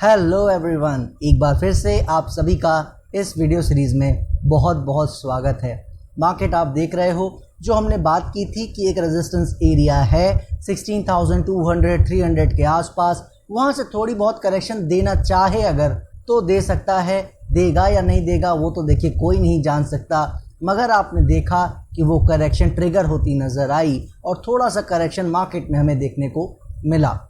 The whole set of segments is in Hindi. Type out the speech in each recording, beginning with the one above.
हेलो एवरीवन, एक बार फिर से आप सभी का इस वीडियो सीरीज़ में बहुत बहुत स्वागत है। मार्केट आप देख रहे हो, जो हमने बात की थी कि एक रेजिस्टेंस एरिया है 16,200-300 के आसपास, वहाँ से थोड़ी बहुत करेक्शन देना चाहे अगर तो दे सकता है। देगा या नहीं देगा वो तो देखिए कोई नहीं जान सकता, मगर आपने देखा कि वो करेक्शन ट्रिगर होती नज़र आई और थोड़ा सा करेक्शन मार्केट में हमें देखने को मिला।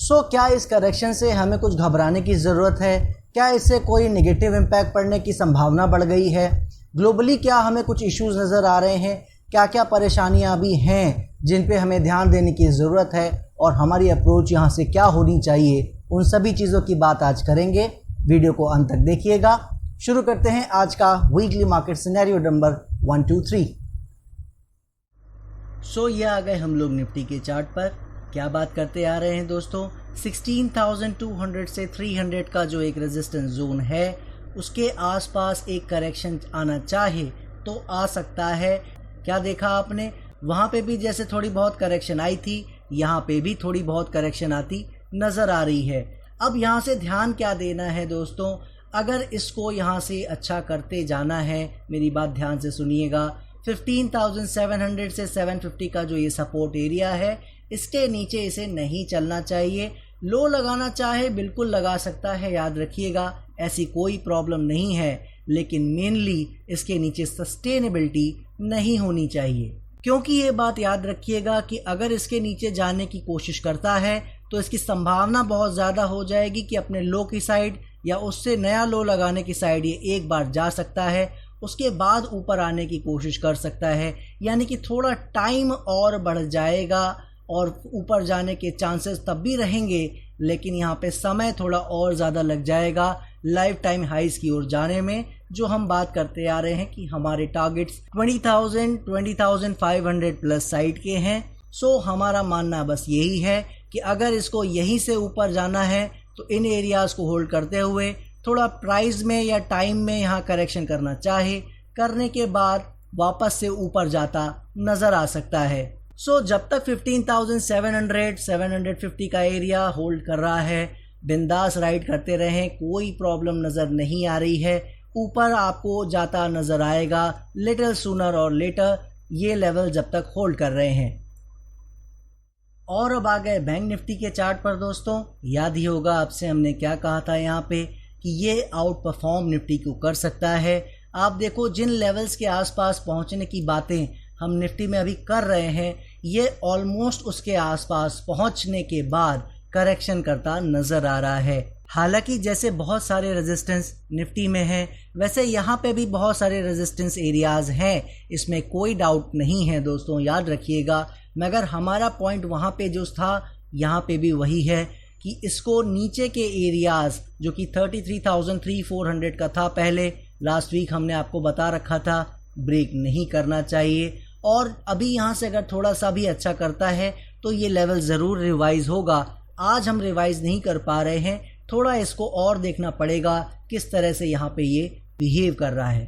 क्या इस करेक्शन से हमें कुछ घबराने की ज़रूरत है? क्या इससे कोई नेगेटिव इम्पैक्ट पड़ने की संभावना बढ़ गई है? ग्लोबली क्या हमें कुछ इश्यूज़ नज़र आ रहे हैं? क्या क्या परेशानियां भी हैं जिन पे हमें ध्यान देने की ज़रूरत है और हमारी अप्रोच यहाँ से क्या होनी चाहिए? उन सभी चीज़ों की बात आज करेंगे। वीडियो को अंत तक देखिएगा। शुरू करते हैं आज का वीकली मार्केट सिनेरियो नंबर 1, 2, 3। ये आ गए हम लोग निफ्टी के चार्ट पर। क्या बात करते आ रहे हैं दोस्तों, 16,200 से 300 का जो एक रेजिस्टेंस जोन है उसके आसपास एक करेक्शन आना चाहे तो आ सकता है। क्या देखा आपने, वहाँ पे भी जैसे थोड़ी बहुत करेक्शन आई थी, यहाँ पे भी थोड़ी बहुत करेक्शन आती नज़र आ रही है। अब यहाँ से ध्यान क्या देना है दोस्तों, अगर इसको यहाँ से अच्छा करते जाना है, मेरी बात ध्यान से सुनिएगा, 15,700 से 750 का जो ये सपोर्ट एरिया है इसके नीचे इसे नहीं चलना चाहिए। लो लगाना चाहे बिल्कुल लगा सकता है, याद रखिएगा ऐसी कोई प्रॉब्लम नहीं है, लेकिन मेनली इसके नीचे सस्टेनेबिलिटी नहीं होनी चाहिए। क्योंकि ये बात याद रखिएगा कि अगर इसके नीचे जाने की कोशिश करता है तो इसकी संभावना बहुत ज़्यादा हो जाएगी कि अपने लो की साइड या उससे नया लो लगाने की साइड ये एक बार जा सकता है, उसके बाद ऊपर आने की कोशिश कर सकता है, यानी कि थोड़ा टाइम और बढ़ जाएगा और ऊपर जाने के चांसेस तब भी रहेंगे, लेकिन यहाँ पे समय थोड़ा और ज़्यादा लग जाएगा लाइफ टाइम हाइज की ओर जाने में, जो हम बात करते आ रहे हैं कि हमारे टारगेट्स 20,000 20,500 प्लस साइड के हैं। हमारा मानना बस यही है कि अगर इसको यहीं से ऊपर जाना है तो इन एरियाज़ को होल्ड करते हुए थोड़ा प्राइस में या टाइम में यहाँ करेक्शन करना चाहे, करने के बाद वापस से ऊपर जाता नज़र आ सकता है। जब तक 15,700 750 का एरिया होल्ड कर रहा है, बिंदास राइड करते रहें, कोई प्रॉब्लम नज़र नहीं आ रही है। ऊपर आपको जाता नज़र आएगा लिटिल सूनर और लेटर, ये लेवल जब तक होल्ड कर रहे हैं। और अब आ गए बैंक निफ्टी के चार्ट पर दोस्तों। याद ही होगा आपसे हमने क्या कहा था यहाँ पे कि ये आउट परफॉर्म निफ्टी को कर सकता है। आप देखो जिन लेवल्स के आसपास पहुँचने की बातें हम निफ्टी में अभी कर रहे हैं, ये ऑलमोस्ट उसके आसपास पहुंचने के बाद करेक्शन करता नज़र आ रहा है। हालांकि जैसे बहुत सारे रेजिस्टेंस निफ्टी में हैं, वैसे यहाँ पे भी बहुत सारे रेजिस्टेंस एरियाज़ हैं, इसमें कोई डाउट नहीं है दोस्तों, याद रखिएगा। मगर हमारा पॉइंट वहाँ पे जो था, यहाँ पे भी वही है कि इसको नीचे के एरियाज़ जो कि 33,300-400 का था पहले, लास्ट वीक हमने आपको बता रखा था, ब्रेक नहीं करना चाहिए। और अभी यहाँ से अगर थोड़ा सा भी अच्छा करता है तो ये लेवल ज़रूर रिवाइज़ होगा। आज हम रिवाइज़ नहीं कर पा रहे हैं, थोड़ा इसको और देखना पड़ेगा किस तरह से यहाँ पे ये बिहेव कर रहा है।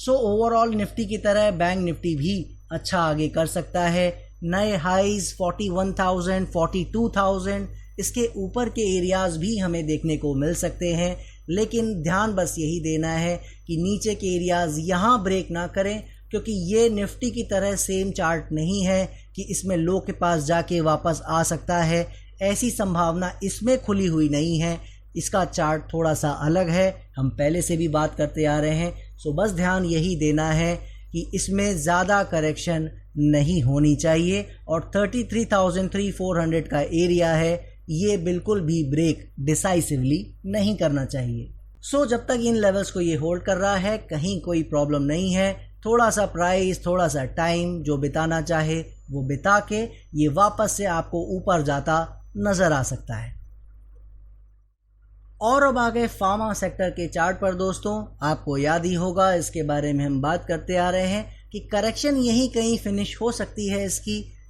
ओवरऑल निफ्टी की तरह बैंक निफ्टी भी अच्छा आगे कर सकता है। नए हाइज 41,000 42,000 इसके ऊपर के एरियाज़ भी हमें देखने को मिल सकते हैं, लेकिन ध्यान बस यही देना है कि नीचे के एरियाज़ यहाँ ब्रेक ना करें, क्योंकि ये निफ्टी की तरह सेम चार्ट नहीं है कि इसमें लो के पास जाके वापस आ सकता है, ऐसी संभावना इसमें खुली हुई नहीं है। इसका चार्ट थोड़ा सा अलग है, हम पहले से भी बात करते आ रहे हैं। बस ध्यान यही देना है कि इसमें ज़्यादा करेक्शन नहीं होनी चाहिए और 33,300-400 का एरिया है, ये बिल्कुल भी ब्रेक डिसाइसिवली नहीं करना चाहिए। जब तक इन लेवल्स को ये होल्ड कर रहा है, कहीं कोई प्रॉब्लम नहीं है। थोड़ा सा प्राइस, थोड़ा सा टाइम जो बिताना चाहे वो बिता के ये वापस से आपको ऊपर जाता नज़र आ सकता है। और अब आ गए फार्मा सेक्टर के चार्ट पर दोस्तों। आपको याद ही होगा, इसके बारे में हम बात करते आ रहे हैं कि करेक्शन यहीं कहीं फिनिश हो सकती है,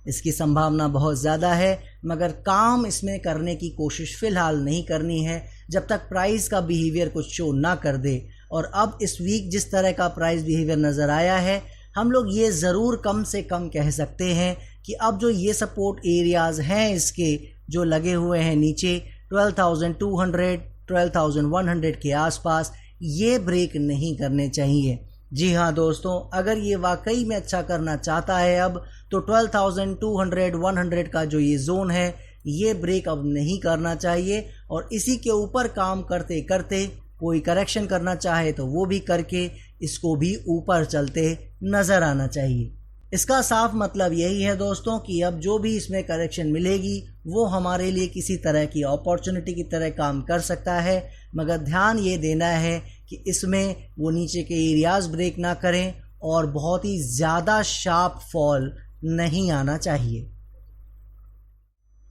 इसकी संभावना बहुत ज़्यादा है, मगर काम इसमें करने की कोशिश फ़िलहाल नहीं करनी है जब तक प्राइस का बिहेवियर कुछ शो ना कर दे। और अब इस वीक जिस तरह का प्राइस बिहेवियर नज़र आया है, हम लोग ये ज़रूर कम से कम कह सकते हैं कि अब जो ये सपोर्ट एरियाज़ हैं इसके जो लगे हुए हैं नीचे 12,200 12,100 के आसपास ये ब्रेक नहीं करने चाहिए। जी हाँ दोस्तों, अगर ये वाकई में अच्छा करना चाहता है अब, तो 12,200 100 का जो ये जोन है ये ब्रेक अब नहीं करना चाहिए, और इसी के ऊपर काम करते करते कोई करेक्शन करना चाहे तो वो भी करके इसको भी ऊपर चलते नज़र आना चाहिए। इसका साफ मतलब यही है दोस्तों कि अब जो भी इसमें करेक्शन मिलेगी वो हमारे लिए किसी तरह की अपॉर्चुनिटी की तरह काम कर सकता है, मगर ध्यान ये देना है कि इसमें वो नीचे के एरियाज ब्रेक ना करें और बहुत ही ज़्यादा शार्प फॉल नहीं आना चाहिए।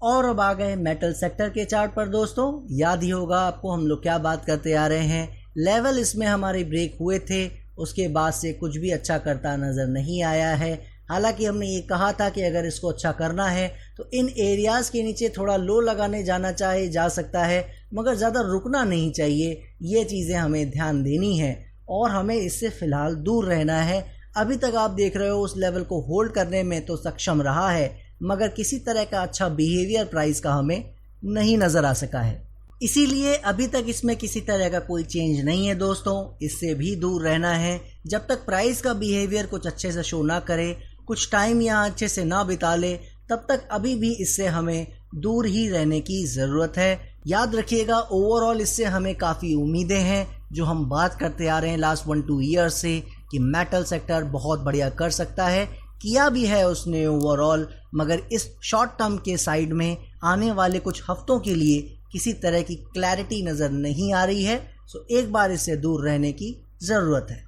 और अब आ गए मेटल सेक्टर के चार्ट पर दोस्तों। याद ही होगा आपको हम लोग क्या बात करते आ रहे हैं, लेवल इसमें हमारे ब्रेक हुए थे, उसके बाद से कुछ भी अच्छा करता नज़र नहीं आया है। हालांकि हमने ये कहा था कि अगर इसको अच्छा करना है तो इन एरियाज़ के नीचे थोड़ा लो लगाने जाना चाहे जा सकता है, मगर ज़्यादा रुकना नहीं चाहिए। ये चीज़ें हमें ध्यान देनी है और हमें इससे फ़िलहाल दूर रहना है। अभी तक आप देख रहे हो उस लेवल को होल्ड करने में तो सक्षम रहा है, मगर किसी तरह का अच्छा बिहेवियर प्राइस का हमें नहीं नज़र आ सका है। इसीलिए अभी तक इसमें किसी तरह का कोई चेंज नहीं है दोस्तों, इससे भी दूर रहना है। जब तक प्राइस का बिहेवियर कुछ अच्छे से शो ना करे, कुछ टाइम यहाँ अच्छे से ना बिता ले, तब तक अभी भी इससे हमें दूर ही रहने की ज़रूरत है। याद रखिएगा, ओवरऑल इससे हमें काफ़ी उम्मीदें हैं, जो हम बात करते आ रहे हैं लास्ट 1-2 ईयर्स से कि मेटल सेक्टर बहुत बढ़िया कर सकता है। किया भी है उसने ओवरऑल, मगर इस शॉर्ट टर्म के साइड में आने वाले कुछ हफ्तों के लिए किसी तरह की क्लैरिटी नज़र नहीं आ रही है। सो एक बार इससे दूर रहने की ज़रूरत है।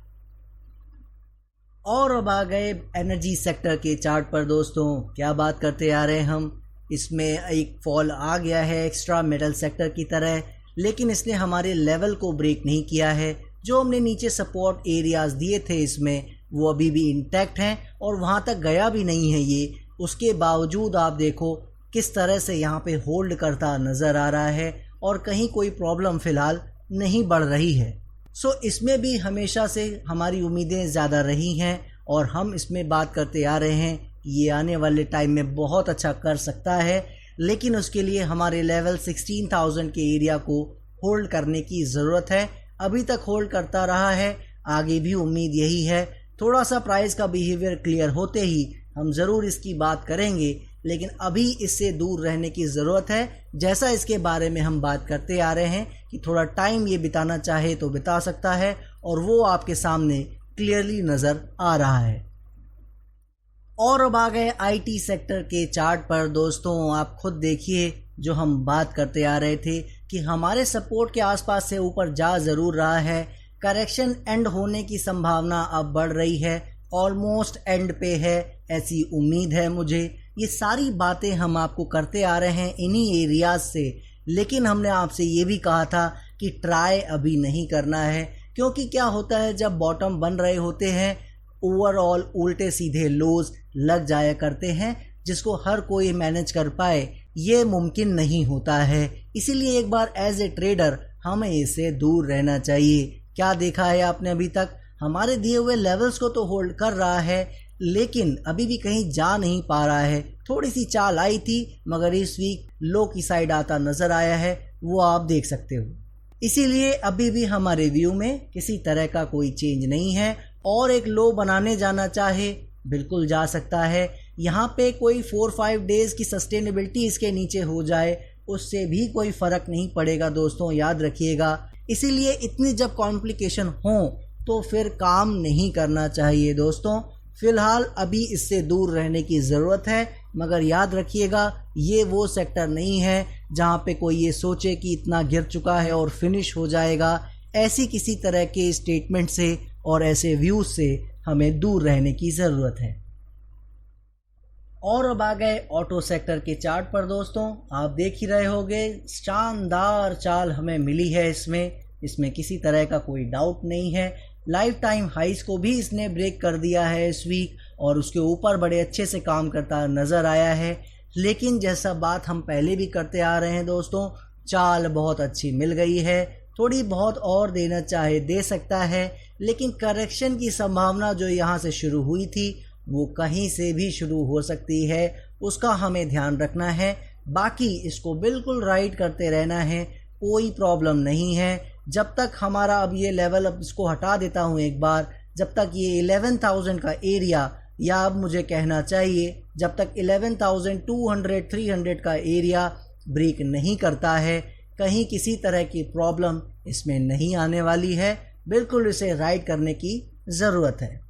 और अब आ गए एनर्जी सेक्टर के चार्ट पर दोस्तों। क्या बात करते आ रहे हैं हम, इसमें एक फॉल आ गया है एक्स्ट्रा मेटल सेक्टर की तरह, लेकिन इसने हमारे लेवल को ब्रेक नहीं किया है। जो हमने नीचे सपोर्ट एरियाज़ दिए थे इसमें, वो अभी भी इंटैक्ट हैं और वहाँ तक गया भी नहीं है ये। उसके बावजूद आप देखो किस तरह से यहाँ पे होल्ड करता नज़र आ रहा है और कहीं कोई प्रॉब्लम फ़िलहाल नहीं बढ़ रही है। सो इसमें भी हमेशा से हमारी उम्मीदें ज़्यादा रही हैं और हम इसमें बात करते आ रहे हैं ये आने वाले टाइम में बहुत अच्छा कर सकता है, लेकिन उसके लिए हमारे लेवल 16,000 के एरिया को होल्ड करने की ज़रूरत है। अभी तक होल्ड करता रहा है, आगे भी उम्मीद यही है। थोड़ा सा प्राइस का बिहेवियर क्लियर होते ही हम ज़रूर इसकी बात करेंगे, लेकिन अभी इससे दूर रहने की ज़रूरत है। जैसा इसके बारे में हम बात करते आ रहे हैं कि थोड़ा टाइम ये बिताना चाहे तो बिता सकता है, और वो आपके सामने क्लियरली नज़र आ रहा है। और अब आ गए आईटी सेक्टर के चार्ट पर दोस्तों। आप खुद देखिए, जो हम बात करते आ रहे थे कि हमारे सपोर्ट के आसपास से ऊपर जा ज़रूर रहा है, करेक्शन एंड होने की संभावना अब बढ़ रही है, ऑलमोस्ट एंड पे है ऐसी उम्मीद है मुझे। ये सारी बातें हम आपको करते आ रहे हैं इन्हीं एरियाज से, लेकिन हमने आपसे ये भी कहा था कि ट्राई अभी नहीं करना है, क्योंकि क्या होता है जब बॉटम बन रहे होते हैं, ओवरऑल उल्टे सीधे लोज लग जाया करते हैं, जिसको हर कोई मैनेज कर पाए ये मुमकिन नहीं होता है। इसीलिए एक बार एज ए ट्रेडर हमें इससे दूर रहना चाहिए। क्या देखा है आपने अभी तक, हमारे दिए हुए लेवल्स को तो होल्ड कर रहा है, लेकिन अभी भी कहीं जा नहीं पा रहा है। थोड़ी सी चाल आई थी, मगर इस वीक लो की साइड आता नज़र आया है, वो आप देख सकते हो। इसीलिए अभी भी हमारे व्यू में किसी तरह का कोई चेंज नहीं है, और एक लो बनाने जाना चाहे बिल्कुल जा सकता है। यहाँ पे कोई 4-5 डेज की सस्टेनेबिलिटी इसके नीचे हो जाए, उससे भी कोई फ़र्क नहीं पड़ेगा दोस्तों, याद रखिएगा। इसीलिए इतनी जब कॉम्प्लिकेशन हो तो फिर काम नहीं करना चाहिए दोस्तों। फ़िलहाल अभी इससे दूर रहने की ज़रूरत है, मगर याद रखिएगा ये वो सेक्टर नहीं है जहाँ पे कोई ये सोचे कि इतना गिर चुका है और फिनिश हो जाएगा। ऐसी किसी तरह के स्टेटमेंट से और ऐसे व्यूज़ से हमें दूर रहने की ज़रूरत है। और अब आ गए ऑटो सेक्टर के चार्ट पर दोस्तों। आप देख ही रहे होंगे, शानदार चाल हमें मिली है इसमें किसी तरह का कोई डाउट नहीं है। लाइफ टाइम हाइस को भी इसने ब्रेक कर दिया है इस वीक, और उसके ऊपर बड़े अच्छे से काम करता नज़र आया है। लेकिन जैसा बात हम पहले भी करते आ रहे हैं दोस्तों, चाल बहुत अच्छी मिल गई है, थोड़ी बहुत और देना चाहे दे सकता है, लेकिन करेक्शन की संभावना जो यहाँ से शुरू हुई थी वो कहीं से भी शुरू हो सकती है, उसका हमें ध्यान रखना है। बाकी इसको बिल्कुल राइड करते रहना है, कोई प्रॉब्लम नहीं है। जब तक हमारा अब ये लेवल, अब इसको हटा देता हूँ एक बार, जब तक ये 11,000 का एरिया, या अब मुझे कहना चाहिए जब तक 11,200-300 का एरिया ब्रेक नहीं करता है, कहीं किसी तरह की प्रॉब्लम इसमें नहीं आने वाली है। बिल्कुल इसे राइड करने की ज़रूरत है।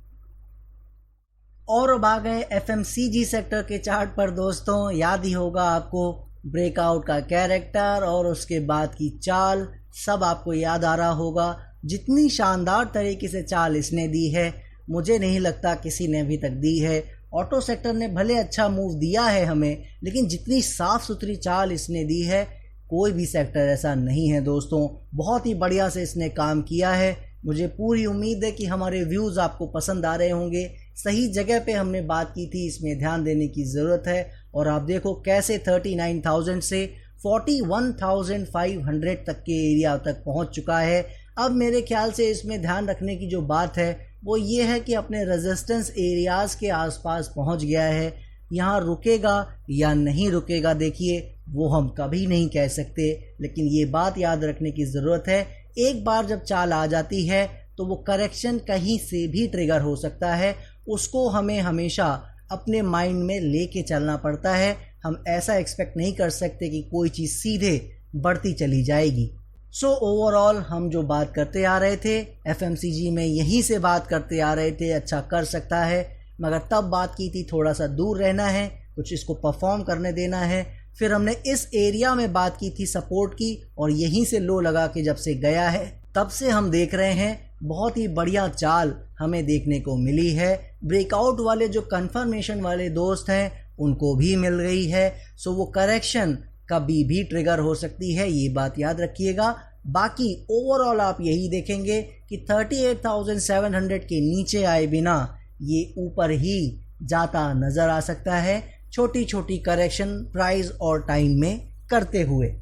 और अब आ गए FMCG सेक्टर के चार्ट पर दोस्तों। याद ही होगा आपको ब्रेकआउट का कैरेक्टर और उसके बाद की चाल, सब आपको याद आ रहा होगा। जितनी शानदार तरीके से चाल इसने दी है, मुझे नहीं लगता किसी ने अभी तक दी है। ऑटो सेक्टर ने भले अच्छा मूव दिया है हमें, लेकिन जितनी साफ़ सुथरी चाल इसने दी है, कोई भी सेक्टर ऐसा नहीं है दोस्तों। बहुत ही बढ़िया से इसने काम किया है। मुझे पूरी उम्मीद है कि हमारे व्यूज़ आपको पसंद आ रहे होंगे। सही जगह पे हमने बात की थी, इसमें ध्यान देने की ज़रूरत है। और आप देखो कैसे 39,000 से 41,500 तक के एरिया तक पहुंच चुका है। अब मेरे ख्याल से इसमें ध्यान रखने की जो बात है वो ये है कि अपने रेजिस्टेंस एरियाज़ के आसपास पहुंच गया है। यहाँ रुकेगा या नहीं रुकेगा, देखिए वो हम कभी नहीं कह सकते, लेकिन ये बात याद रखने की ज़रूरत है, एक बार जब चाल आ जाती है तो वो करेक्शन कहीं से भी ट्रिगर हो सकता है। उसको हमें हमेशा अपने माइंड में लेके चलना पड़ता है। हम ऐसा एक्सपेक्ट नहीं कर सकते कि कोई चीज़ सीधे बढ़ती चली जाएगी। सो ओवरऑल हम जो बात करते आ रहे थे FMCG में, यहीं से बात करते आ रहे थे अच्छा कर सकता है, मगर तब बात की थी थोड़ा सा दूर रहना है, कुछ इसको परफॉर्म करने देना है। फिर हमने इस एरिया में बात की थी सपोर्ट की, और यहीं से लो लगा के जब से गया है तब से हम देख रहे हैं बहुत ही बढ़िया चाल हमें देखने को मिली है। ब्रेकआउट वाले जो कंफर्मेशन वाले दोस्त हैं उनको भी मिल गई है। सो वो करेक्शन कभी भी ट्रिगर हो सकती है, ये बात याद रखिएगा। बाकी ओवरऑल आप यही देखेंगे कि 38,700 के नीचे आए बिना ये ऊपर ही जाता नज़र आ सकता है, छोटी छोटी करेक्शन प्राइस और टाइम में करते हुए।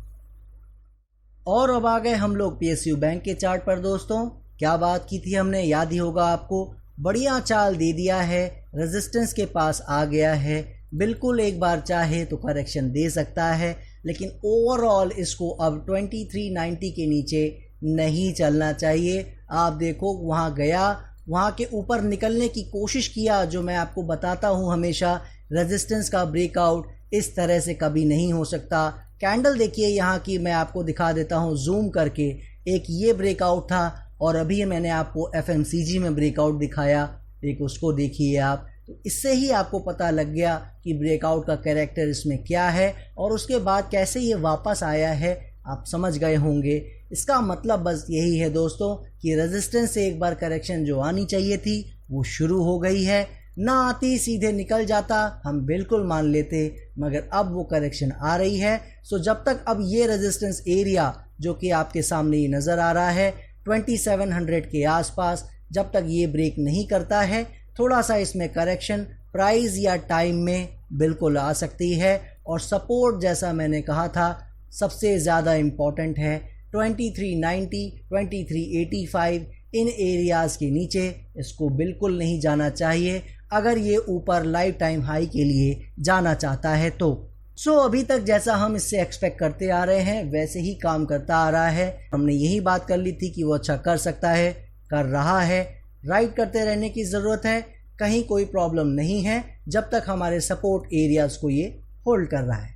और अब आ गए हम लोग PSU बैंक के चार्ट पर दोस्तों। क्या बात की थी हमने, याद ही होगा आपको। बढ़िया चाल दे दिया है, रेजिस्टेंस के पास आ गया है, बिल्कुल एक बार चाहे तो करेक्शन दे सकता है, लेकिन ओवरऑल इसको अब 2390 के नीचे नहीं चलना चाहिए। आप देखो वहाँ गया, वहाँ के ऊपर निकलने की कोशिश किया, जो मैं आपको बताता हूँ हमेशा, रेजिस्टेंस का ब्रेकआउट इस तरह से कभी नहीं हो सकता। कैंडल देखिए यहाँ की, मैं आपको दिखा देता हूँ जूम करके। एक ये ब्रेकआउट था और अभी मैंने आपको FMCG में ब्रेकआउट दिखाया, एक उसको देखिए आप। तो इससे ही आपको पता लग गया कि ब्रेकआउट का कैरेक्टर इसमें क्या है और उसके बाद कैसे ये वापस आया है, आप समझ गए होंगे। इसका मतलब बस यही है दोस्तों कि रेजिस्टेंस से एक बार करेक्शन जो आनी चाहिए थी वो शुरू हो गई है। ना आती सीधे निकल जाता हम बिल्कुल मान लेते, मगर अब वो करेक्शन आ रही है। सो जब तक अब ये रेजिस्टेंस एरिया जो कि आपके सामने ये नज़र आ रहा है 2700 के आसपास, जब तक ये ब्रेक नहीं करता है, थोड़ा सा इसमें करेक्शन प्राइस या टाइम में बिल्कुल आ सकती है। और सपोर्ट जैसा मैंने कहा था सबसे ज़्यादा इम्पॉर्टेंट है 2390, 2385, इन एरियाज़ के नीचे इसको बिल्कुल नहीं जाना चाहिए अगर ये ऊपर लाइफ टाइम हाई के लिए जाना चाहता है तो। सो अभी तक जैसा हम इससे एक्सपेक्ट करते आ रहे हैं वैसे ही काम करता आ रहा है। हमने यही बात कर ली थी कि वो अच्छा कर सकता है, कर रहा है, राइड करते रहने की ज़रूरत है, कहीं कोई प्रॉब्लम नहीं है जब तक हमारे सपोर्ट एरियाज़ को ये होल्ड कर रहा है।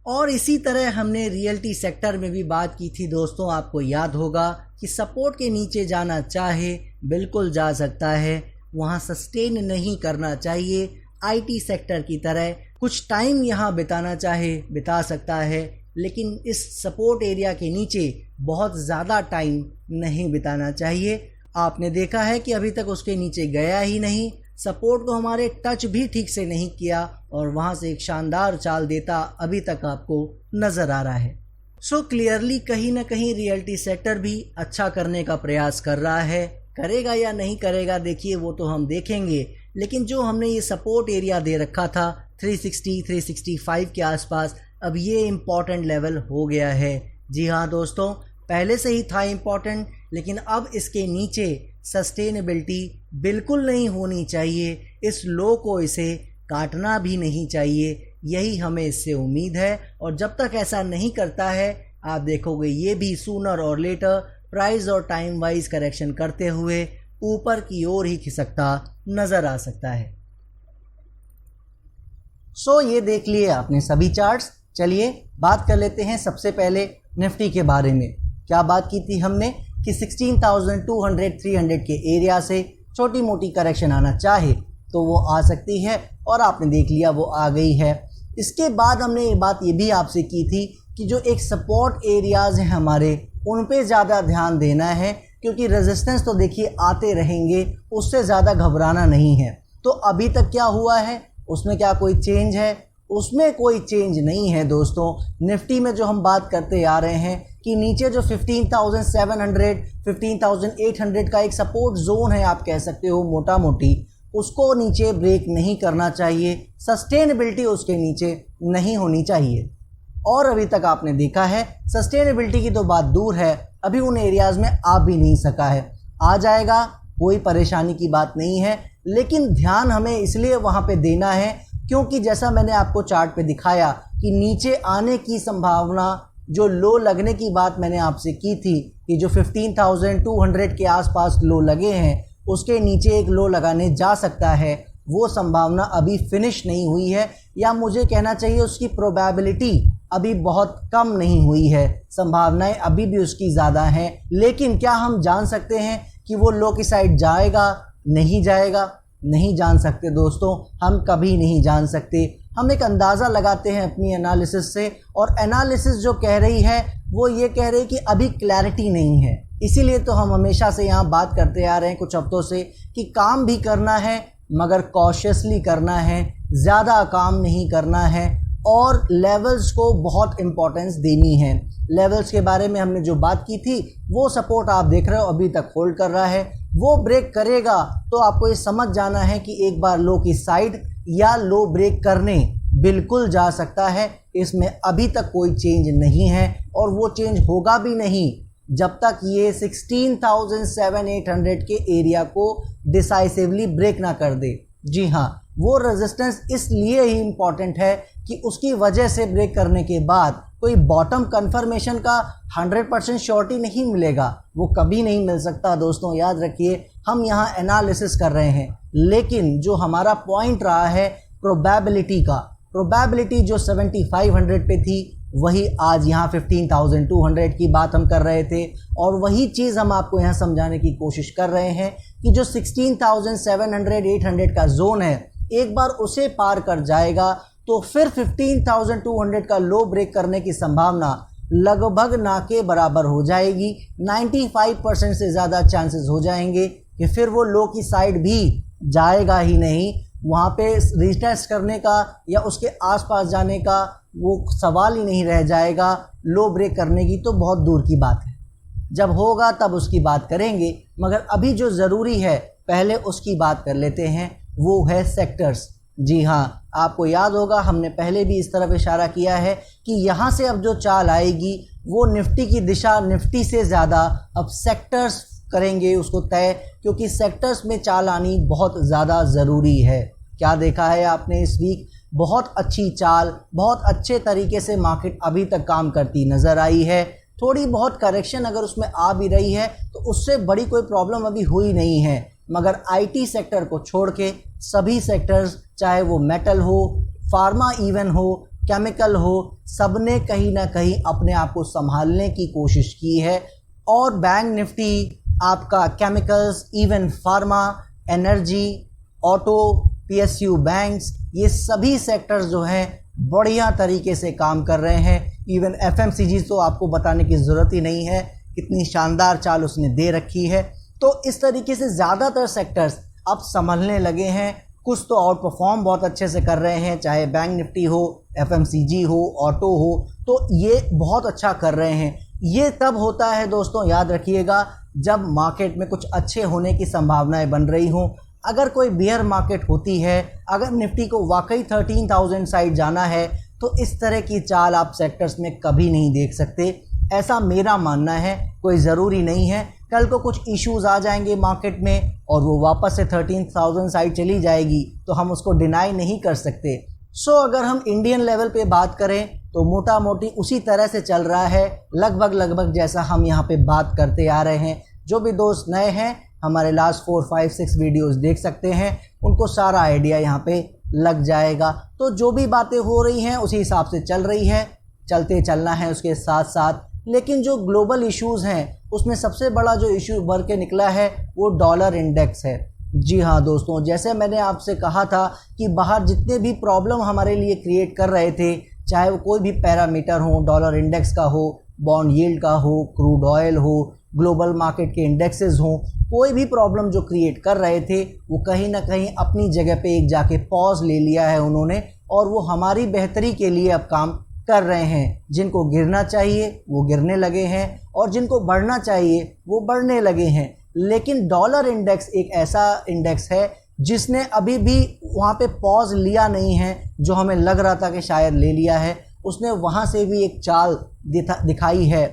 और इसी तरह हमने रियल्टी सेक्टर में भी बात की थी दोस्तों, आपको याद होगा कि सपोर्ट के नीचे जाना चाहे बिल्कुल जा सकता है, वहाँ सस्टेन नहीं करना चाहिए। IT सेक्टर की तरह कुछ टाइम यहाँ बिताना चाहे बिता सकता है, लेकिन इस सपोर्ट एरिया के नीचे बहुत ज़्यादा टाइम नहीं बिताना चाहिए। आपने देखा है कि अभी तक उसके नीचे गया ही नहीं, सपोर्ट को हमारे टच भी ठीक से नहीं किया और वहाँ से एक शानदार चाल देता अभी तक आपको नज़र आ रहा है। सो क्लियरली कहीं ना कहीं रियल्टी सेक्टर भी अच्छा करने का प्रयास कर रहा है। करेगा या नहीं करेगा देखिए वो तो हम देखेंगे, लेकिन जो हमने ये सपोर्ट एरिया दे रखा था 360, 365 के आसपास, अब ये इम्पॉर्टेंट लेवल हो गया है। जी हाँ दोस्तों, पहले से ही था इम्पॉर्टेंट, लेकिन अब इसके नीचे सस्टेनेबिलिटी बिल्कुल नहीं होनी चाहिए। इस लो को इसे काटना भी नहीं चाहिए। यही हमें इससे उम्मीद है, और जब तक ऐसा नहीं करता है आप देखोगे ये भी सूनर और लेटर प्राइस और टाइम वाइज करेक्शन करते हुए ऊपर की ओर ही खिसकता नज़र आ सकता है। सो ये देख लिए आपने सभी चार्ट्स। चलिए बात कर लेते हैं सबसे पहले निफ्टी के बारे में। क्या बात की थी हमने कि 16,200-300 के एरिया से छोटी मोटी करेक्शन आना चाहे तो वो आ सकती है, और आपने देख लिया वो आ गई है। इसके बाद हमने ये बात ये भी आपसे की थी कि जो एक सपोर्ट एरियाज़ हैं हमारे, उन पे ज़्यादा ध्यान देना है, क्योंकि रेजिस्टेंस तो देखिए आते रहेंगे, उससे ज़्यादा घबराना नहीं है। तो अभी तक क्या हुआ है, उसमें क्या कोई चेंज है? उसमें कोई चेंज नहीं है दोस्तों। निफ्टी में जो हम बात करते आ रहे हैं कि नीचे जो 15,700 15,800 का एक सपोर्ट जोन है, आप कह सकते हो मोटा मोटी, उसको नीचे ब्रेक नहीं करना चाहिए, सस्टेनेबिलिटी उसके नीचे नहीं होनी चाहिए। और अभी तक आपने देखा है सस्टेनेबिलिटी की तो बात दूर है, अभी उन एरियाज़ में आ भी नहीं सका है। आ जाएगा, कोई परेशानी की बात नहीं है, लेकिन ध्यान हमें इसलिए वहाँ पे देना है क्योंकि जैसा मैंने आपको चार्ट पे दिखाया कि नीचे आने की संभावना, जो लो लगने की बात मैंने आपसे की थी कि जो 15,200 के आसपास लो लगे हैं, उसके नीचे एक लो लगाने जा सकता है, वो संभावना अभी फिनिश नहीं हुई है, या मुझे कहना चाहिए उसकी प्रोबेबिलिटी अभी बहुत कम नहीं हुई है, संभावनाएं अभी भी उसकी ज़्यादा हैं। लेकिन क्या हम जान सकते हैं कि वो लो की साइड जाएगा, नहीं जाएगा? नहीं जान सकते दोस्तों, हम कभी नहीं जान सकते। हम एक अंदाज़ा लगाते हैं अपनी एनालिसिस से, और एनालिसिस जो कह रही है वो ये कह रही है कि अभी क्लैरिटी नहीं है। इसीलिए तो हम हमेशा से यहाँ बात करते आ रहे हैं कुछ हफ्तों से कि काम भी करना है मगर कॉशियसली करना है, ज़्यादा काम नहीं करना है, और लेवल्स को बहुत इम्पोर्टेंस देनी है। लेवल्स के बारे में हमने जो बात की थी, वो सपोर्ट आप देख रहे हो अभी तक होल्ड कर रहा है, वो ब्रेक करेगा तो आपको ये समझ जाना है कि एक बार लो की साइड या लो ब्रेक करने बिल्कुल जा सकता है। इसमें अभी तक कोई चेंज नहीं है, और वो चेंज होगा भी नहीं जब तक ये 16,700-800 के एरिया को डिसाइसिवली ब्रेक ना कर दे। जी हाँ, वो रेजिस्टेंस इसलिए ही इम्पॉर्टेंट है कि उसकी वजह से ब्रेक करने के बाद कोई बॉटम कन्फर्मेशन का 100% श्योरिटी नहीं मिलेगा, वो कभी नहीं मिल सकता दोस्तों। याद रखिए, हम यहाँ एनालिसिस कर रहे हैं, लेकिन जो हमारा पॉइंट रहा है प्रोबेबिलिटी का, प्रोबेबिलिटी जो 7,500 पे थी, वही आज यहाँ 15,200 की बात हम कर रहे थे, और वही चीज़ हम आपको यहाँ समझाने की कोशिश कर रहे हैं कि जो 16,700-800 का जोन है, एक बार उसे पार कर जाएगा तो फिर 15,200 का लो ब्रेक करने की संभावना लगभग ना के बराबर हो जाएगी। 95% से ज़्यादा चांसेस हो जाएंगे कि फिर वो लो की साइड भी जाएगा ही नहीं, वहाँ पे रिटेस्ट करने का या उसके आसपास जाने का वो सवाल ही नहीं रह जाएगा। लो ब्रेक करने की तो बहुत दूर की बात है, जब होगा तब उसकी बात करेंगे, मगर अभी जो ज़रूरी है पहले उसकी बात कर लेते हैं, वो है सेक्टर्स। जी हाँ, आपको याद होगा हमने पहले भी इस तरफ इशारा किया है कि यहाँ से अब जो चाल आएगी वो निफ्टी की दिशा, निफ्टी से ज़्यादा अब सेक्टर्स करेंगे उसको तय, क्योंकि सेक्टर्स में चाल आनी बहुत ज़्यादा ज़रूरी है। क्या देखा है आपने इस वीक? बहुत अच्छी चाल, बहुत अच्छे तरीके से मार्केट अभी तक काम करती नज़र आई है। थोड़ी बहुत करेक्शन अगर उसमें आ भी रही है तो उससे बड़ी कोई प्रॉब्लम अभी हुई नहीं है, मगर आईटी सेक्टर को छोड़ के सभी सेक्टर्स, चाहे वो मेटल हो, फार्मा इवन हो, केमिकल हो, सब ने कहीं ना कहीं अपने आप को संभालने की कोशिश की है। और बैंक निफ्टी आपका chemicals, even pharma, energy, auto, PSU banks, ये सभी सेक्टर्स जो हैं बढ़िया तरीके से काम कर रहे हैं। इवन एफएमसीजी तो आपको बताने की ज़रूरत ही नहीं है, कितनी शानदार चाल उसने दे रखी है। तो इस तरीके से ज़्यादातर सेक्टर्स अब संभलने लगे हैं। कुछ तो आउट परफॉर्म बहुत अच्छे से कर रहे हैं, चाहे बैंक निफ्टी हो, एफएमसीजी हो, ऑटो हो, तो ये बहुत अच्छा कर रहे हैं। ये तब होता है दोस्तों, याद रखिएगा, जब मार्केट में कुछ अच्छे होने की संभावनाएं बन रही हों। अगर कोई बियर मार्केट होती है, अगर निफ्टी को वाकई 13,000 साइड जाना है, तो इस तरह की चाल आप सेक्टर्स में कभी नहीं देख सकते, ऐसा मेरा मानना है। कोई ज़रूरी नहीं है कल को कुछ इश्यूज़ आ जाएंगे मार्केट में और वो वापस से 13,000 साइड चली जाएगी, तो हम उसको डिनाई नहीं कर सकते। अगर हम इंडियन लेवल पे बात करें तो मोटा मोटी उसी तरह से चल रहा है, लगभग जैसा हम यहाँ पे बात करते आ रहे हैं। जो भी दोस्त नए हैं हमारे लास्ट 4, 5, 6 वीडियोस देख सकते हैं, उनको सारा आइडिया यहाँ पे लग जाएगा। तो जो भी बातें हो रही हैं उसी हिसाब से चल रही है, चलते चलना है उसके साथ साथ। लेकिन जो ग्लोबल इश्यूज़ हैं उसमें सबसे बड़ा जो इशू उभर के निकला है वो डॉलर इंडेक्स है। जी हाँ दोस्तों, जैसे मैंने आपसे कहा था कि बाहर जितने भी प्रॉब्लम हमारे लिए क्रिएट कर रहे थे, चाहे वो कोई भी पैरामीटर हो, डॉलर इंडेक्स का हो, बॉन्ड यील्ड का हो, क्रूड ऑयल हो, ग्लोबल मार्केट के इंडेक्सेस हों, कोई भी प्रॉब्लम जो क्रिएट कर रहे थे वो कहीं ना कहीं अपनी जगह पे एक जाके पॉज ले लिया है उन्होंने, और वो हमारी बेहतरी के लिए अब काम कर रहे हैं। जिनको गिरना चाहिए वो गिरने लगे हैं और जिनको बढ़ना चाहिए वो बढ़ने लगे हैं। लेकिन डॉलर इंडेक्स एक ऐसा इंडेक्स है जिसने अभी भी वहाँ पे पॉज लिया नहीं है, जो हमें लग रहा था कि शायद ले लिया है, उसने वहाँ से भी एक चाल दिखाई है।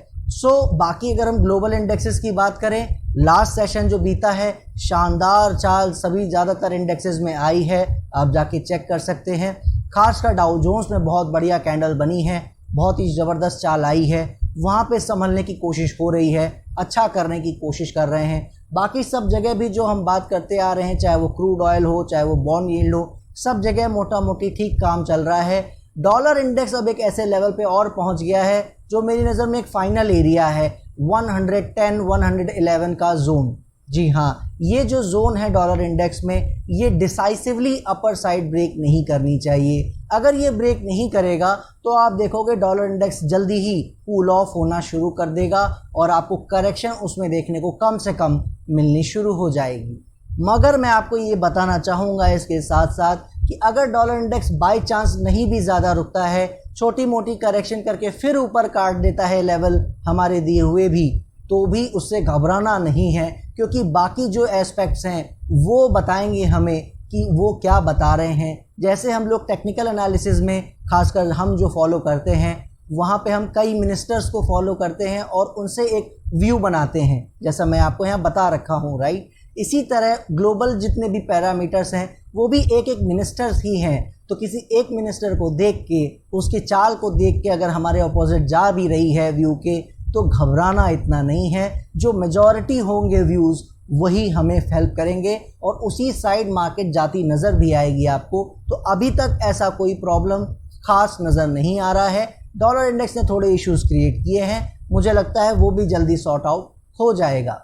बाकी अगर हम ग्लोबल इंडेक्सेस की बात करें, लास्ट सेशन जो बीता है शानदार चाल सभी ज़्यादातर इंडेक्सेस में आई है, आप जाके चेक कर सकते हैं। खासकर डाउ जोन्स में बहुत बढ़िया कैंडल बनी है, बहुत ही ज़बरदस्त चाल आई है, वहाँ पे संभलने की कोशिश हो रही है, अच्छा करने की कोशिश कर रहे हैं। बाकी सब जगह भी जो हम बात करते आ रहे हैं, चाहे वो क्रूड ऑयल हो, चाहे वो बॉन्ड यील्ड हो, सब जगह मोटा मोटी ठीक काम चल रहा है। डॉलर इंडेक्स अब एक ऐसे लेवल पे और पहुंच गया है जो मेरी नज़र में एक फाइनल एरिया है, 110, 111 का जोन। जी हाँ, ये जो जोन है डॉलर इंडेक्स में, ये डिसाइसिवली अपर साइड ब्रेक नहीं करनी चाहिए। अगर ये ब्रेक नहीं करेगा तो आप देखोगे डॉलर इंडेक्स जल्दी ही कूल ऑफ होना शुरू कर देगा और आपको करेक्शन उसमें देखने को कम से कम मिलनी शुरू हो जाएगी। मगर मैं आपको ये बताना चाहूँगा इसके साथ साथ कि अगर डॉलर इंडेक्स बाय चांस नहीं भी ज़्यादा रुकता है, छोटी मोटी करेक्शन करके फिर ऊपर काट देता है लेवल हमारे दिए हुए भी, तो भी उससे घबराना नहीं है, क्योंकि बाकी जो एस्पेक्ट्स हैं वो बताएंगे हमें कि वो क्या बता रहे हैं। जैसे हम लोग टेक्निकल एनालिसिस में खासकर हम जो फॉलो करते हैं, वहाँ पे हम कई मिनिस्टर्स को फॉलो करते हैं और उनसे एक व्यू बनाते हैं, जैसा मैं आपको यहाँ बता रखा हूँ, राइट। इसी तरह ग्लोबल जितने भी पैरामीटर्स हैं वो भी एक एक मिनिस्टर्स ही हैं। तो किसी एक मिनिस्टर को देख के, उसके चाल को देख के अगर हमारे अपोजिट जा भी रही है व्यू के, तो घबराना इतना नहीं है। जो मेजॉरिटी होंगे व्यूज़ वही हमें हेल्प करेंगे और उसी साइड मार्केट जाती नज़र भी आएगी आपको। तो अभी तक ऐसा कोई प्रॉब्लम खास नज़र नहीं आ रहा है। डॉलर इंडेक्स ने थोड़े इश्यूज क्रिएट किए हैं, मुझे लगता है वो भी जल्दी सॉर्ट आउट हो जाएगा।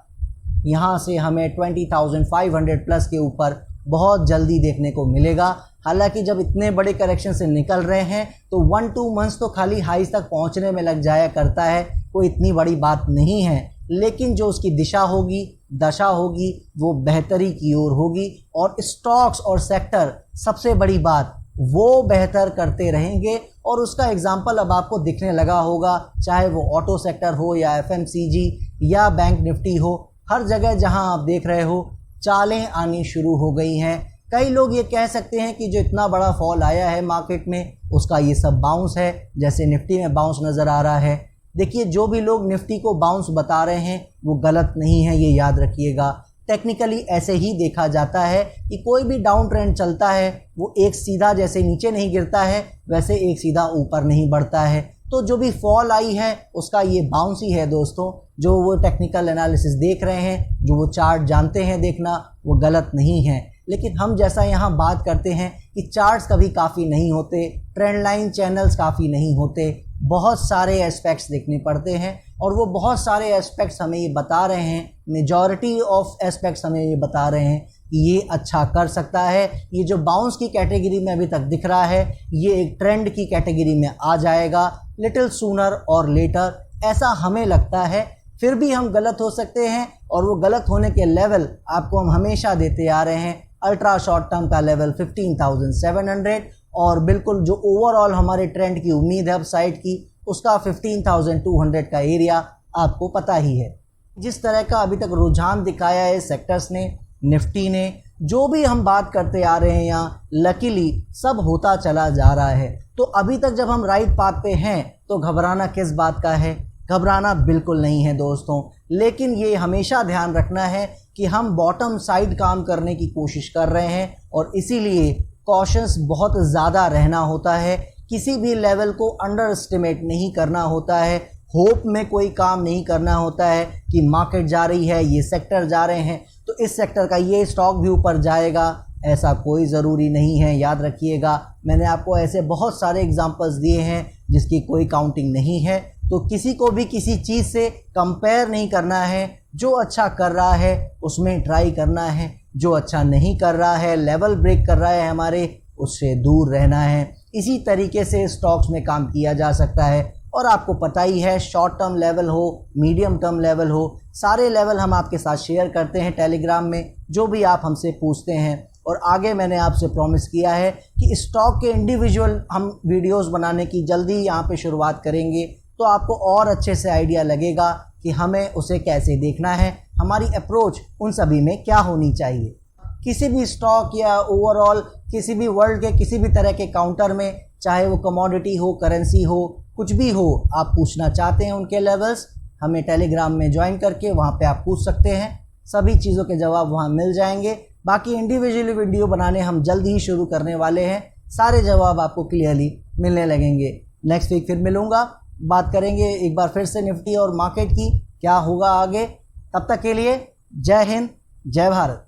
यहाँ से हमें 20,500 प्लस के ऊपर बहुत जल्दी देखने को मिलेगा। हालांकि जब इतने बड़े करेक्शन से निकल रहे हैं तो 1-2 मंथ्स तो खाली हाईज तक पहुँचने में लग जाया करता है, कोई इतनी बड़ी बात नहीं है। लेकिन जो उसकी दिशा होगी, दशा होगी, वो बेहतरी की ओर होगी और स्टॉक्स और सेक्टर सबसे बड़ी बात वो बेहतर करते रहेंगे। और उसका एग्जाम्पल अब आपको दिखने लगा होगा, चाहे वो ऑटो सेक्टर हो या FMCG या बैंक निफ्टी हो, हर जगह जहां आप देख रहे हो चालें आनी शुरू हो गई हैं। कई लोग ये कह सकते हैं कि जो इतना बड़ा फॉल आया है मार्केट में उसका ये सब बाउंस है, जैसे निफ्टी में बाउंस नज़र आ रहा है। देखिए, जो भी लोग निफ्टी को बाउंस बता रहे हैं वो गलत नहीं है, ये याद रखिएगा। टेक्निकली ऐसे ही देखा जाता है कि कोई भी डाउन ट्रेंड चलता है वो एक सीधा जैसे नीचे नहीं गिरता है वैसे एक सीधा ऊपर नहीं बढ़ता है। तो जो भी फॉल आई है उसका ये बाउंस ही है दोस्तों। जो वो टेक्निकल एनालिसिस देख रहे हैं, जो वो चार्ट जानते हैं देखना, वो गलत नहीं है। लेकिन हम जैसा यहाँ बात करते हैं कि चार्ट्स कभी काफ़ी नहीं होते, ट्रेंड लाइन चैनल्स काफ़ी नहीं होते, बहुत सारे एस्पेक्ट्स देखने पड़ते हैं और वो बहुत सारे एस्पेक्ट्स हमें ये बता रहे हैं, मेजॉरिटी ऑफ एस्पेक्ट्स हमें ये बता रहे हैं कि ये अच्छा कर सकता है। ये जो बाउंस की कैटेगरी में अभी तक दिख रहा है ये एक ट्रेंड की कैटेगरी में आ जाएगा लिटिल सूनर और लेटर, ऐसा हमें लगता है। फिर भी हम गलत हो सकते हैं और वो गलत होने के लेवल आपको हम हमेशा देते आ रहे हैं। अल्ट्रा शॉर्ट टर्म का लेवल 15,700 और बिल्कुल जो ओवरऑल हमारे ट्रेंड की उम्मीद है अपसाइड की, उसका 15,200 का एरिया आपको पता ही है। जिस तरह का अभी तक रुझान दिखाया है सेक्टर्स ने, निफ्टी ने, जो भी हम बात करते आ रहे हैं यहाँ, लकीली सब होता चला जा रहा है। तो अभी तक जब हम राइट पाथ पे हैं तो घबराना किस बात का है? घबराना बिल्कुल नहीं है दोस्तों। लेकिन ये हमेशा ध्यान रखना है कि हम बॉटम साइड काम करने की कोशिश कर रहे हैं और इसीलिए कॉशंस बहुत ज़्यादा रहना होता है, किसी भी लेवल को अंडर एस्टिमेट नहीं करना होता है, होप में कोई काम नहीं करना होता है कि मार्केट जा रही है, ये सेक्टर जा रहे हैं तो इस सेक्टर का ये स्टॉक भी ऊपर जाएगा, ऐसा कोई ज़रूरी नहीं है। याद रखिएगा, मैंने आपको ऐसे बहुत सारे एग्जांपल्स दिए हैं जिसकी कोई काउंटिंग नहीं है। तो किसी को भी किसी चीज़ से कंपेयर नहीं करना है, जो अच्छा कर रहा है उसमें ट्राई करना है, जो अच्छा नहीं कर रहा है, लेवल ब्रेक कर रहा है हमारे, उससे दूर रहना है। इसी तरीके से स्टॉक्स में काम किया जा सकता है। और आपको पता ही है, शॉर्ट टर्म लेवल हो, मीडियम टर्म लेवल हो, सारे लेवल हम आपके साथ शेयर करते हैं टेलीग्राम में, जो भी आप हमसे पूछते हैं। और आगे मैंने आपसे प्रॉमिस किया है कि स्टॉक के इंडिविजुअल हम वीडियोस बनाने की जल्दी यहाँ पे शुरुआत करेंगे, तो आपको और अच्छे से आइडिया लगेगा कि हमें उसे कैसे देखना है, हमारी अप्रोच उन सभी में क्या होनी चाहिए। किसी भी स्टॉक या ओवरऑल किसी भी वर्ल्ड के किसी भी तरह के काउंटर में, चाहे वो कमोडिटी हो, करेंसी हो, कुछ भी हो, आप पूछना चाहते हैं उनके लेवल्स, हमें टेलीग्राम में ज्वाइन करके वहाँ पे आप पूछ सकते हैं। सभी चीज़ों के जवाब वहाँ मिल जाएंगे। बाकी इंडिविजुअली वीडियो बनाने हम जल्द ही शुरू करने वाले हैं, सारे जवाब आपको क्लियरली मिलने लगेंगे। नेक्स्ट वीक फिर मिलूँगा, बात करेंगे एक बार फिर से निफ्टी और मार्केट की, क्या होगा आगे। तब तक के लिए जय हिंद, जय भारत।